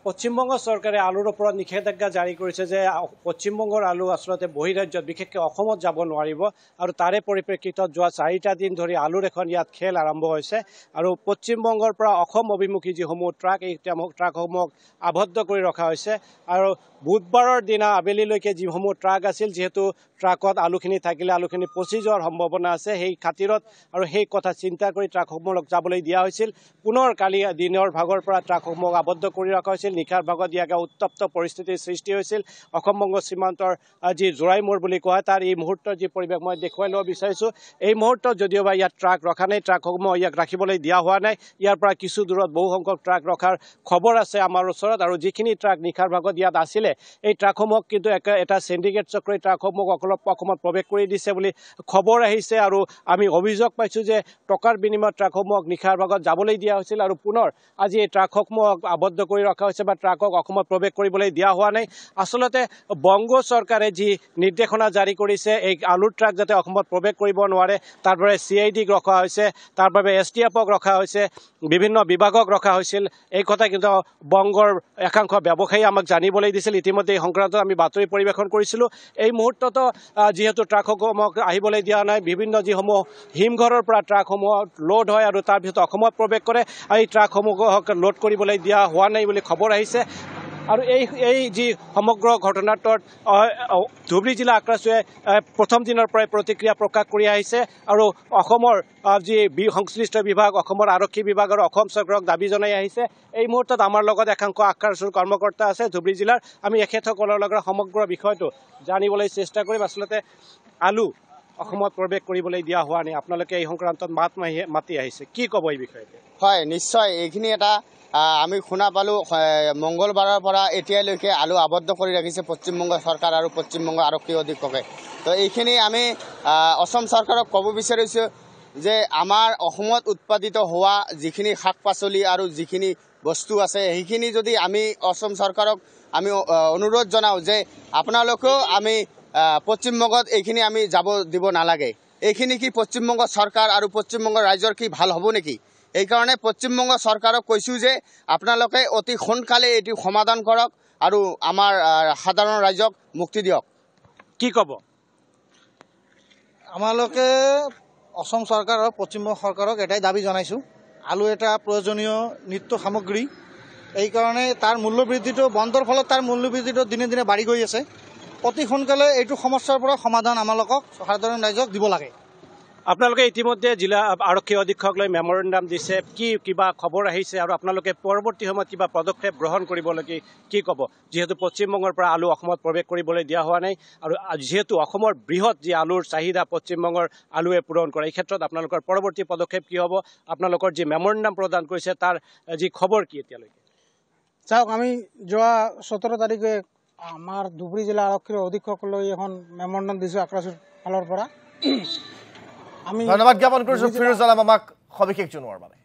পশ্চিমবংগ চৰকাৰে আলুৰ ওপৰত নিষেধাজ্ঞা জাৰি কৰিছে যে পশ্চিমবংগৰ আলু আসলতে বহিৰাজ্যত বিশেষকৈ অসমত যাব নোৱাৰিব আৰু তাৰে পৰিপ্ৰেক্ষিতত যোৱা 4টা দিন ধৰি আলুৰ এখন ইয়াত খেল আৰম্ভ হৈছে আৰু পশ্চিমবংগৰ পৰা অসম অভিমুখী যিসমূহ ট্ৰাক এই ট্ৰাকসমূহক আবদ্ধ কৰি ৰখা হৈছে আৰু বুধবাৰৰ দিনা আবেলিলৈকে যিসমূহ ট্ৰাক আছিল যিহেতু ট্ৰাকত আলুখিনি থাকিলে আলুখিনি পচি যোৱাৰ সম্ভাৱনা আছে সেই খাতিৰত আৰু সেই কথা চিন্তা কৰি ট্ৰাকসমূহক যাবলৈ দিয়া হৈছিল পুনৰ কালি দিনৰ ভাগৰ পৰা ট্ৰাকসমূহক আবদ্ধ কৰি ৰখা হৈছিল নিশাৰ ভাগত ইয়াকে উত্তপ্ত পৰিস্থিতিৰ সৃষ্টি হৈছিল অসম বংগ সীমান্তৰ যি জোৰাই মোৰ বুলি কোৱা তাৰ এই মুহূৰ্তৰ যি পৰিৱেশ মই দেখুৱাই ল'ব বিচাৰিছোঁ এই মুহূৰ্তত যদিওবা ইয়াত ট্ৰাক ৰখা নাই ট্ৰাকসমূহ ইয়াক ৰাখিবলৈ দিয়া হোৱা নাই ইয়াৰ পৰা কিছু দূৰত বহু সংখ্যক ট্ৰাক ৰখাৰ খবৰ আছে আমাৰ ওচৰত আৰু যিখিনি ট্ৰাক নিশাৰ ভাগত ইয়াত আছিলে এই ট্ৰাকসমূহক কিন্তু এটা সিন্ডিকেট চক্ৰই ট্ৰাকসমূহক অসমত প্ৰৱেশ কৰি দিছে বুলি খবৰ আহিছে আৰু আমি অভিযোগ পাইছোঁ যে টকাৰ বিনিময়ত ট্ৰাকসমূহক নিশাৰ ভাগত যাবলৈ দিয়া হৈছিল আৰু পুনৰ আজি এই ট্ৰাকসমূহক আবদ্ধ কৰি ৰখা হৈছে বা ট্ৰাকক অসমত প্ৰৱেশ কৰিবলৈ দিয়া হোৱা নাই আসলতে বংগ চৰকাৰে যি নিৰ্দেশনা জাৰি কৰিছে এই আলুৰ ট্ৰাক যাতে অসমত প্ৰৱেশ কৰিব নোৱাৰে তাৰ বাবে CIDক ৰখা হৈছে তাৰ বাবে STFক ৰখা হৈছে বিভিন্ন বিভাগক ৰখা হৈছিল এই কথা কিন্তু বংগৰ একাংশ ব্যৱসায়ী আমাক জানিবলৈ দিছিল ইতিমধ্যে এই সংক্ৰান্তত আমি বাতৰি পৰিৱেশন কৰিছিলোঁ এই মুহূৰ্ততো যিহেতু ট্ৰাকসমূহক আহিবলৈ দিয়া নাই বিভিন্ন যিসমূহ হিমঘৰৰ পৰা ট্ৰাকসমূহ লোড হয় আৰু তাৰ ভিতৰত অসমত প্ৰৱেশ কৰে এই ট্ৰাকসমূহক লোড কৰিবলৈ দিয়া হোৱা নাই বুলি খবৰ আহিছে আৰু এই যি সমগ্ৰ ঘটনাটোত ধুবুৰী জিলা আক্ৰাচুৱে প্ৰথম দিনৰ পৰাই প্ৰতিক্ৰিয়া প্ৰকাশ কৰি আহিছে আৰু অসমৰ যি সংশ্লিষ্ট বিভাগ অসমৰ আৰক্ষী বিভাগ আৰু অসম চৰকাৰক দাবী জনাই আহিছে এই মুহূৰ্তত আমাৰ লগত একাংশ আক্ৰাচুৰ কৰ্মকৰ্তা আছে ধুবুৰী জিলাৰ আমি এখেতসকলৰ লগত সমগ্ৰ বিষয়টো জানিবলৈ চেষ্টা কৰিম আচলতে আলু অসমত প্ৰৱেশ কৰিবলৈ দিয়া হোৱা নাই আপোনালোকে এই সংক্ৰান্তত মাতি আহিছে কি ক'ব এই বিষয়ে হয় নিশ্চয় এইখিনি এটা আমি শুনা পালোঁ মংগলবাৰৰ পৰা এতিয়ালৈকে আলু আবদ্ধ কৰি ৰাখিছে পশ্চিমবংগ চৰকাৰ আৰু পশ্চিমবংগ আৰক্ষী অধীক্ষকে তো এইখিনি আমি অসম চৰকাৰক ক'ব বিচাৰিছোঁ যে আমাৰ অসমত উৎপাদিত হোৱা যিখিনি শাক পাচলি আৰু যিখিনি বস্তু আছে সেইখিনি যদি আমি অসম চৰকাৰক আমি অনুৰোধ জনাওঁ যে আপোনালোকেও আমি পশ্চিমবংগত এইখিনি আমি যাব দিব নালাগে এইখিনি কি পশ্চিমবংগ চৰকাৰ আৰু পশ্চিমবংগ ৰাইজৰ কি ভাল হ'ব নেকি এইকাৰণে পশ্চিমবংগ চৰকাৰক কৈছোঁ যে আপোনালোকে অতি সোনকালে এইটো সমাধান কৰক আৰু আমাৰ সাধাৰণ ৰাইজক মুক্তি দিয়ক কি ক'ব আমালোকে অসম চৰকাৰ আৰু পশ্চিমবংগ চৰকাৰক এটাই দাবী জনাইছোঁ আলু এটা প্ৰয়োজনীয় নিত্য সামগ্ৰী এইকাৰণে তাৰ মূল্যবৃদ্ধিটো বন্ধৰ ফলত তাৰ মূল্যবৃদ্ধিটো দিনে দিনে বাঢ়ি গৈ আছে অতি সোনকালে এইটো সমস্যাৰ পৰা সমাধান আমালোকক সাধাৰণ ৰাইজক দিব লাগে আপোনালোকে ইতিমধ্যে জিলা আৰক্ষী অধীক্ষক লৈ মেমৰেণ্ডাম দিছে কিবা খবৰ আহিছে আৰু আপোনালোকে পৰৱৰ্তী সময়ত কিবা পদক্ষেপ গ্ৰহণ কৰিবলৈকে কি ক'ব যিহেতু পশ্চিমবংগৰ পৰা আলু অসমত প্ৰৱেশ কৰিবলৈ দিয়া হোৱা নাই আৰু যিহেতু অসমৰ বৃহৎ যি আলুৰ চাহিদা পশ্চিমবংগৰ আলুৱে পূৰণ কৰে এই ক্ষেত্ৰত আপোনালোকৰ পৰৱৰ্তী পদক্ষেপ কি হ'ব আপোনালোকৰ যি মেমৰেণ্ডাম প্ৰদান কৰিছে তাৰ যি খবৰ কি এতিয়ালৈকে চাওক আমি যোৱা 17 তাৰিখে আমাৰ ধুবুৰী জিলা আৰক্ষীৰ অধীক্ষকলৈ এখন মেমৰেণ্ডাম দিছোঁ আক্ৰাচুৰ ফালৰ পৰা ধন্যবাদ জ্ঞাপন কৰিছোঁ ফিৰোজ আলম আমাক সবিশেষ জনোৱাৰ বাবে